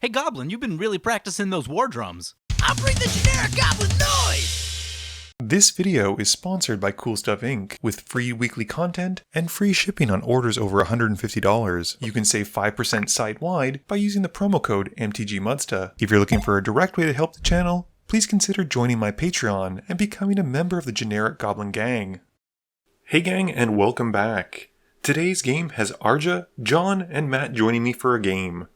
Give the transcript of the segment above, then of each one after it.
Hey Goblin, you've been really practicing those war drums. I'll bring the generic Goblin noise! This video is sponsored by Cool Stuff Inc. with free weekly content and free shipping on orders over $150. You can save 5% site-wide by using the promo code MTGMudsta. If you're looking for a direct way to help the channel, please consider joining my Patreon and becoming a member of the generic Goblin Gang. Hey gang, and welcome back. Today's game has Arja, John, and Matt joining me for a game.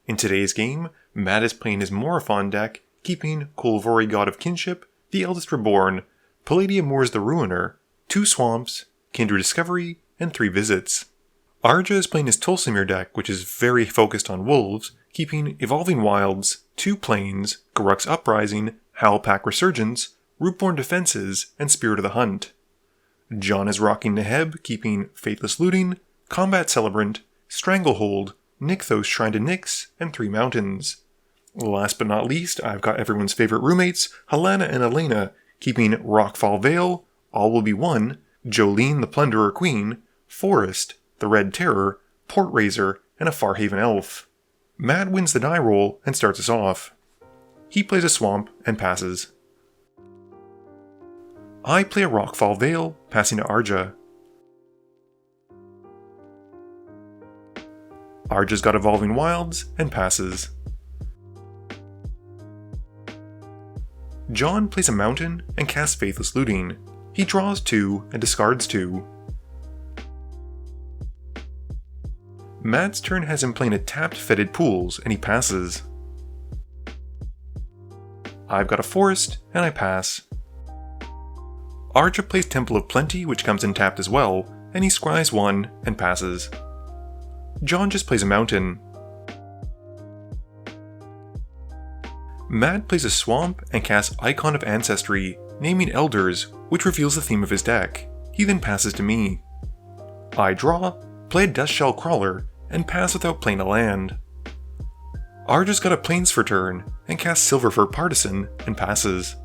In today's game, Matt is playing his Morophon deck, keeping Kulvori God of Kinship, the Eldest Reborn, Palladium Moors the Ruiner, 2 Swamps, Kindred Discovery, and 3 Visits. Arja is playing his Tolsimir deck, which is very focused on wolves, keeping Evolving Wilds, 2 Plains, Garruk's Uprising, Howlpack Resurgence, Rootborn Defenses, and Spirit of the Hunt. John is rocking Neheb, keeping Faithless Looting, Combat Celebrant, Stranglehold, Nykthos Shrine to Nyx, and 3 Mountains. Last but not least, I've got everyone's favorite roommates, Halana and Alena, keeping Rockfall Vale, All Will Be One, Jolene the Plunderer Queen, Forest, the Red Terror, Portraiser, and a Farhaven Elf. Matt wins the die roll and starts us off. He plays a Swamp and passes. I play a Rockfall Vale, passing to Arja. Arja's got Evolving Wilds and passes. John plays a Mountain and casts Faithless Looting. He draws 2 and discards 2. Matt's turn has him playing a tapped Fetid Pools and he passes. I've got a Forest and I pass. Arja plays Temple of Plenty, which comes in tapped as well, and he scries 1 and passes. John just plays a Mountain. Matt plays a Swamp and casts Icon of Ancestry, naming Elders, which reveals the theme of his deck. He then passes to me. I draw, play a Dustshell Crawler, and pass without playing a land. Arja's got a Plains for turn, and casts Silverfur Partisan, and passes.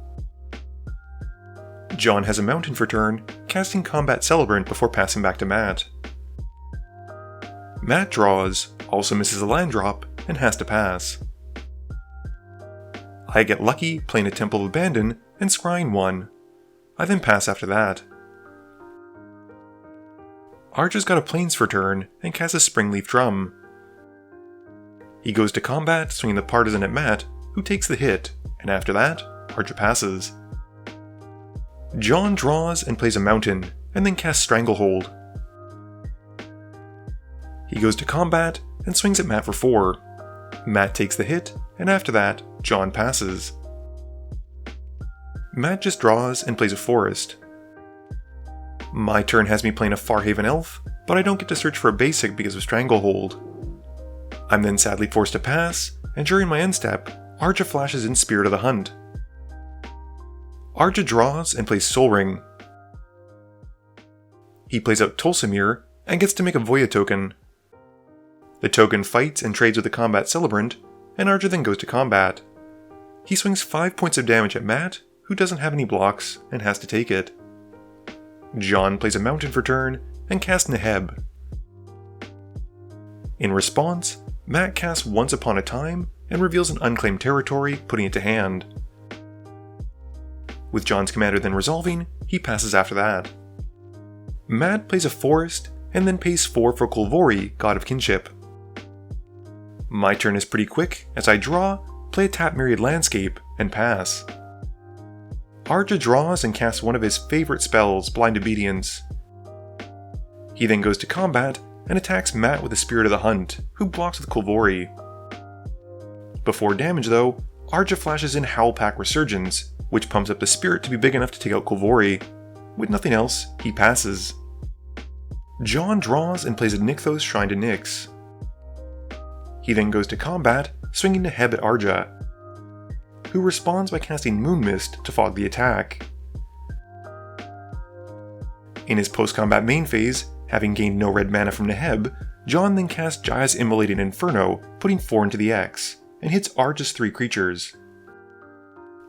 John has a Mountain for turn, casting Combat Celebrant before passing back to Matt. Matt draws, also misses a land drop, and has to pass. I get lucky playing a Temple of Abandon and scrying 1. I then pass after that. Arja's got a Plains for turn and casts a Springleaf Drum. He goes to combat, swinging the Partisan at Matt, who takes the hit, and after that, Arja passes. John draws and plays a Mountain, and then casts Stranglehold. He goes to combat and swings at Matt for 4. Matt takes the hit, and after that, John passes. Matt just draws and plays a Forest. My turn has me playing a Farhaven Elf, but I don't get to search for a basic because of Stranglehold. I'm then sadly forced to pass, and during my end step, Arja flashes in Spirit of the Hunt. Arja draws and plays Sol Ring. He plays out Tolsimir and gets to make a Voya token. The token fights and trades with the Combat Celebrant, and Arja then goes to combat. He swings 5 points of damage at Matt, who doesn't have any blocks and has to take it. John plays a Mountain for turn and casts Neheb. In response, Matt casts Once Upon a Time and reveals an unclaimed territory, putting it to hand. With John's commander then resolving, he passes after that. Matt plays a Forest and then pays 4 for Kulvori, God of Kinship. My turn is pretty quick, as I draw, play a Tap Myriad Landscape, and pass. Arja draws and casts one of his favorite spells, Blind Obedience. He then goes to combat and attacks Matt with the Spirit of the Hunt, who blocks with Kulvori. Before damage though, Arja flashes in Howlpack Resurgence, which pumps up the Spirit to be big enough to take out Kulvori. With nothing else, he passes. John draws and plays a Nykthos Shrine to Nyx. He then goes to combat, swinging Neheb at Arja, who responds by casting Moon Mist to fog the attack. In his post-combat main phase, having gained no red mana from Neheb, John then casts Jaya's Immolating Inferno, putting 4 into the X, and hits Arja's 3 creatures.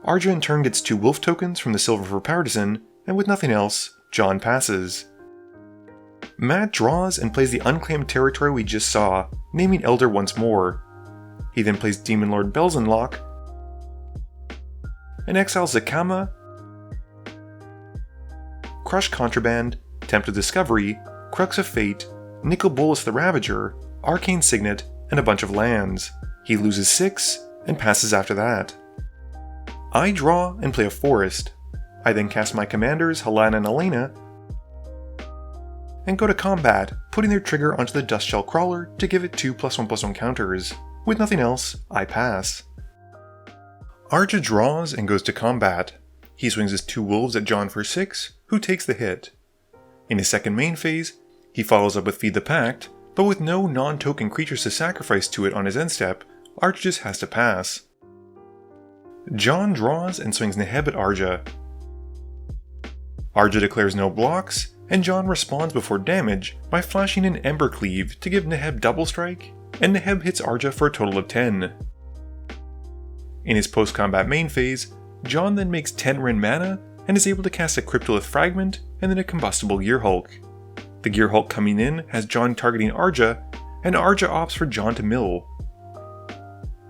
Arja in turn gets 2 wolf tokens from the Silverfur Partisan, and with nothing else, John passes. Matt draws and plays the unclaimed territory we just saw, naming Elder once more. He then plays Demon Lord Belzenlock, and exiles Zakama, Crush Contraband, Tempt of Discovery, Crux of Fate, Nicol Bolas the Ravager, Arcane Signet, and a bunch of lands. He loses 6, and passes after that. I draw and play a forest. I then cast my commanders Halana and Alena, and go to combat, putting their trigger onto the Dustshell Crawler to give it 2+1/+1 counters. With nothing else, I pass. Arja draws and goes to combat. He swings his 2 wolves at John for 6, who takes the hit. In his second main phase, he follows up with Feed the Pact, but with no non-token creatures to sacrifice to it on his end step, Arja just has to pass. John draws and swings Neheb at Arja. Arja declares no blocks, and John responds before damage by flashing an Embercleave to give Neheb double strike, and Neheb hits Arja for a total of 10. In his post-combat main phase, John then makes 10 Ren mana and is able to cast a Cryptolith Fragment and then a Combustible Gearhulk. The Gearhulk coming in has John targeting Arja, and Arja opts for John to mill.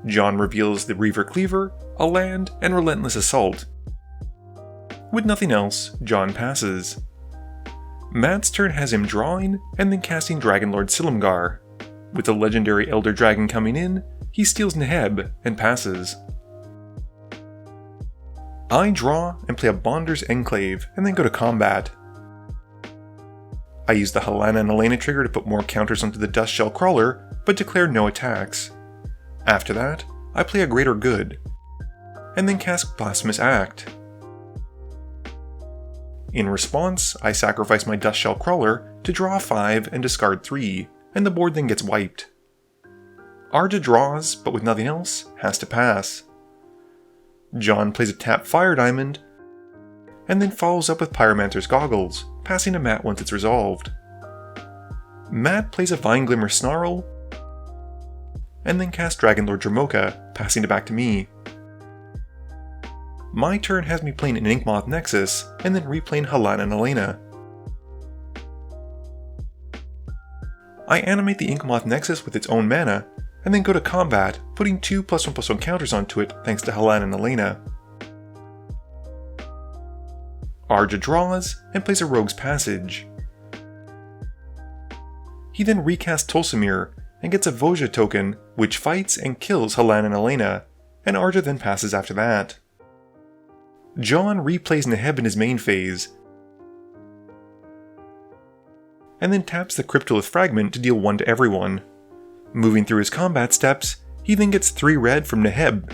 John reveals the Reaver Cleaver, a land, and Relentless Assault. With nothing else, John passes. Matt's turn has him drawing and then casting Dragonlord Silumgar. With the legendary Elder Dragon coming in, he steals Neheb and passes. I draw and play a Bonder's Enclave and then go to combat. I use the Halana and Alena trigger to put more counters onto the Dustshell Crawler, but declare no attacks. After that, I play a Greater Good, and then cast Blasphemous Act. In response, I sacrifice my Dustshell Crawler to draw 5 and discard 3, and the board then gets wiped. Arja draws, but with nothing else, has to pass. John plays a tap Fire Diamond, and then follows up with Pyromancer's Goggles, passing to Matt once it's resolved. Matt plays a Vine Glimmer Snarl, and then casts Dragonlord Dromoka, passing it back to me. My turn has me playing an Inkmoth Nexus, and then replaying Halana and Alena. I animate the Inkmoth Nexus with its own mana, and then go to combat, putting 2+1/+1 counters onto it thanks to Halana and Alena. Arja draws and plays a Rogue's Passage. He then recasts Tolsimir and gets a Voja token, which fights and kills Halana and Alena, and Arja then passes after that. John replays Neheb in his main phase, and then taps the Cryptolith Fragment to deal 1 to everyone. Moving through his combat steps, he then gets 3 red from Neheb,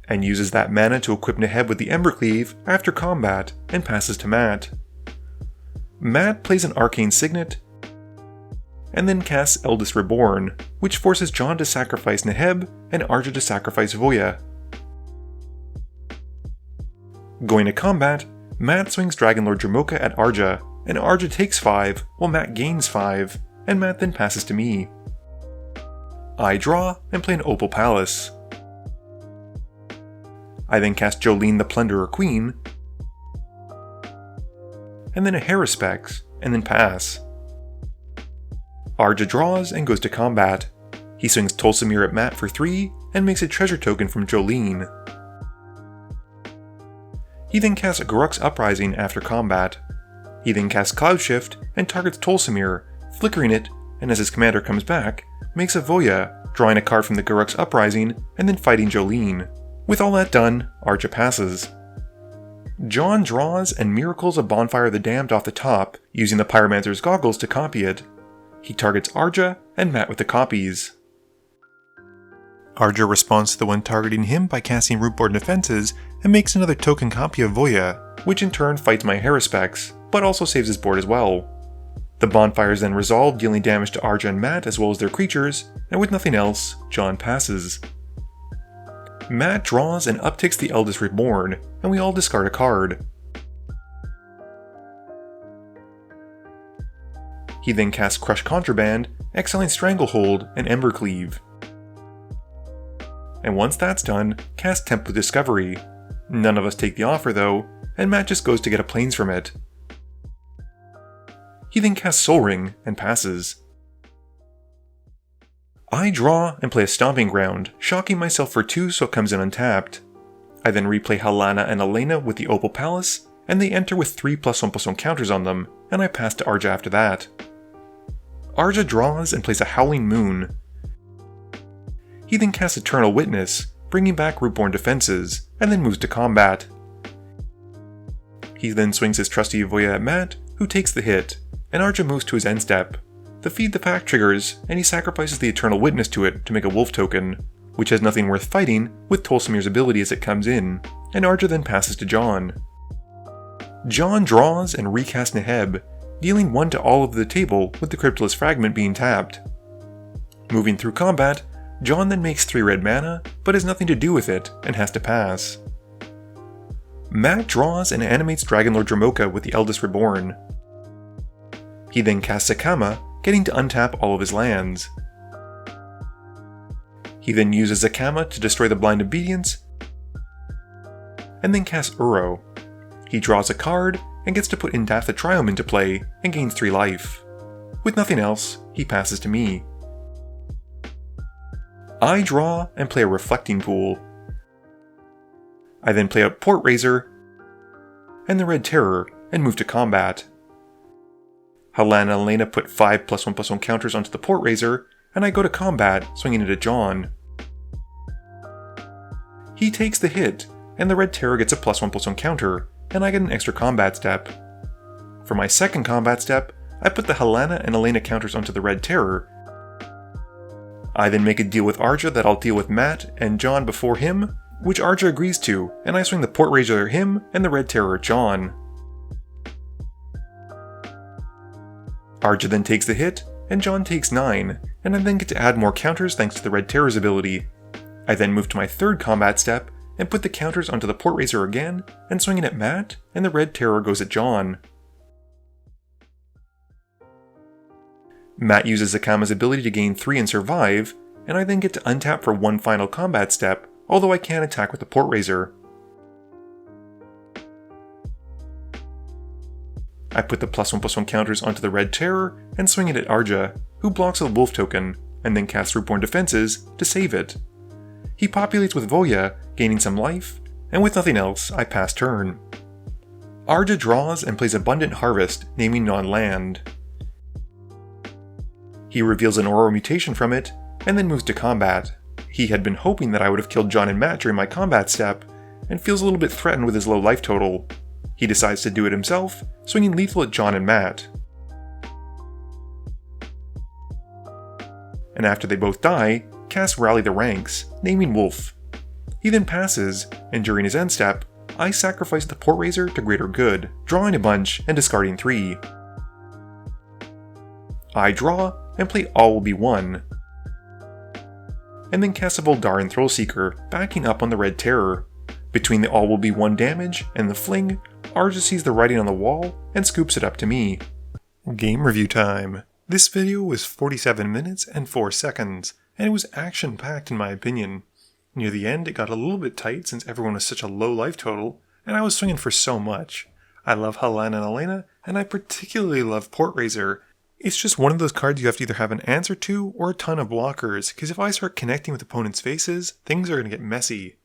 and uses that mana to equip Neheb with the Embercleave after combat, and passes to Matt. Matt plays an Arcane Signet, and then casts Eldest Reborn, which forces John to sacrifice Neheb and Arja to sacrifice Voya. Going to combat, Matt swings Dragonlord Dromoka at Arja, and Arja takes 5, while Matt gains 5, and Matt then passes to me. I draw and play an Opal Palace. I then cast Jolene the Plunderer Queen, and then a Haruspex, and then pass. Arja draws and goes to combat. He swings Tolsimir at Matt for 3, and makes a treasure token from Jolene. He then casts Garruk's Uprising after combat. He then casts Cloud Shift and targets Tolsimir, flickering it, and as his commander comes back, makes a Voya, drawing a card from the Garruk's Uprising, and then fighting Jolene. With all that done, Arja passes. John draws and miracles a Bonfire of the Damned off the top, using the Pyromancer's Goggles to copy it. He targets Arja and Matt with the copies. Arja responds to the one targeting him by casting Rootborn Defenses and makes another token copy of Voya, which in turn fights my Haruspex, but also saves his board as well. The bonfires then resolve, dealing damage to Arja and Matt as well as their creatures, and with nothing else, John passes. Matt draws and upticks the Eldest Reborn, and we all discard a card. He then casts Crush Contraband, exiling Stranglehold and Embercleave. And once that's done, cast Tempt with Discovery. None of us take the offer though, and Matt just goes to get a Plains from it. He then casts Soul Ring and passes. I draw and play a Stomping Ground, shocking myself for 2 so it comes in untapped. I then replay Halana and Alena with the Opal Palace, and they enter with 3+1/+1 counters on them, and I pass to Arja after that. Arja draws and plays a Howling Moon. He then casts Eternal Witness, bringing back Rootborn defenses, and then moves to combat. He then swings his trusty Voya at Matt, who takes the hit, and Arja moves to his end step. The Feed the Pack triggers, and he sacrifices the Eternal Witness to it to make a wolf token, which has nothing worth fighting with Tolsimir's ability as it comes in, and Arja then passes to John. John draws and recasts Neheb, dealing 1 to all of the table with the Cryptolith Fragment being tapped. Moving through combat, John then makes 3 red mana, but has nothing to do with it, and has to pass. Matt draws and animates Dragonlord Dramoka with the Eldest Reborn. He then casts Zakama, getting to untap all of his lands. He then uses Zakama to destroy the Blind Obedience, and then casts Uro. He draws a card, and gets to put Indath the Triome into play, and gains 3 life. With nothing else, he passes to me. I draw and play a Reflecting Pool. I then play a Port Razor, and the Red Terror, and move to combat. Halana and Alena put 5+1/+1 counters onto the Port Razor, and I go to combat, swinging it at John. He takes the hit, and the Red Terror gets a +1/+1 counter, and I get an extra combat step. For my second combat step, I put the Halana and Alena counters onto the Red Terror. I then make a deal with Arja that I'll deal with Matt and John before him, which Arja agrees to, and I swing the Port Razor at him and the Red Terror at John. Arja then takes the hit, and John takes 9, and I then get to add more counters thanks to the Red Terror's ability. I then move to my third combat step, and put the counters onto the Port Razor again, and swing it at Matt, and the Red Terror goes at John. Matt uses Zakama's ability to gain 3 and survive, and I then get to untap for 1 final combat step, although I can attack with the Port Razor. I put the +1/+1 counters onto the Red Terror, and swing it at Arja, who blocks a wolf token, and then casts Rootborn defenses to save it. He populates with Voya, gaining some life, and with nothing else, I pass turn. Arja draws and plays Abundant Harvest, naming non-land. He reveals an Aura mutation from it, and then moves to combat. He had been hoping that I would have killed John and Matt during my combat step, and feels a little bit threatened with his low life total. He decides to do it himself, swinging lethal at John and Matt. And after they both die, casts Rally the Ranks, naming Wolf. He then passes, and during his end step, I sacrifice the Port Razor to greater good, drawing a bunch and discarding 3. I draw and play All Will Be One, and then cast a Voldaren Thrillseeker, backing up on the Red Terror. Between the All Will Be One damage and the fling, Arja sees the writing on the wall and scoops it up to me. Game review time. This video was 47 minutes and 4 seconds, and it was action-packed in my opinion. Near the end, it got a little bit tight since everyone was such a low life total, and I was swinging for so much. I love Halana and Alena, and I particularly love Port Razor. It's just one of those cards you have to either have an answer to or a ton of blockers, because if I start connecting with opponents' faces, things are going to get messy.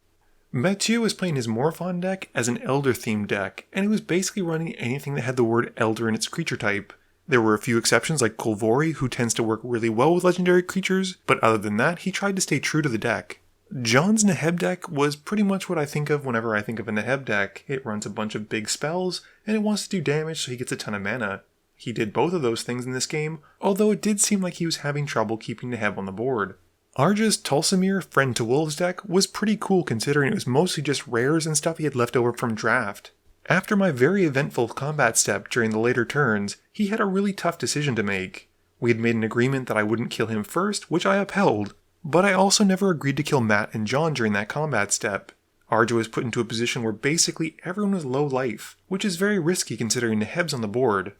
Mathieu was playing his Morophon deck as an Elder-themed deck, and he was basically running anything that had the word Elder in its creature type. There were a few exceptions like Kolvori, who tends to work really well with legendary creatures, but other than that, he tried to stay true to the deck. John's Neheb deck was pretty much what I think of whenever I think of a Neheb deck. It runs a bunch of big spells, and it wants to do damage so he gets a ton of mana. He did both of those things in this game, although it did seem like he was having trouble keeping Neheb on the board. Arja's Tolsimir Friend to Wolves deck was pretty cool considering it was mostly just rares and stuff he had left over from draft. After my very eventful combat step during the later turns, he had a really tough decision to make. We had made an agreement that I wouldn't kill him first, which I upheld, but I also never agreed to kill Matt and John during that combat step. Arja was put into a position where basically everyone was low life, which is very risky considering Neheb's on the board.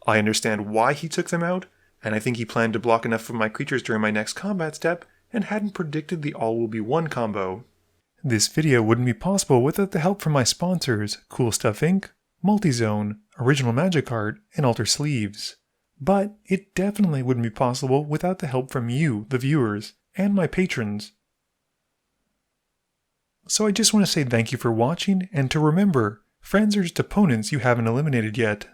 I understand why he took them out, and I think he planned to block enough of my creatures during my next combat step and hadn't predicted the All Will Be One combo. This video wouldn't be possible without the help from my sponsors, Cool Stuff Inc., Multizone, Original Magic Art, and Alter Sleeves. But it definitely wouldn't be possible without the help from you, the viewers. and my patrons. So I just want to say thank you for watching, and to remember, friends are just opponents you haven't eliminated yet.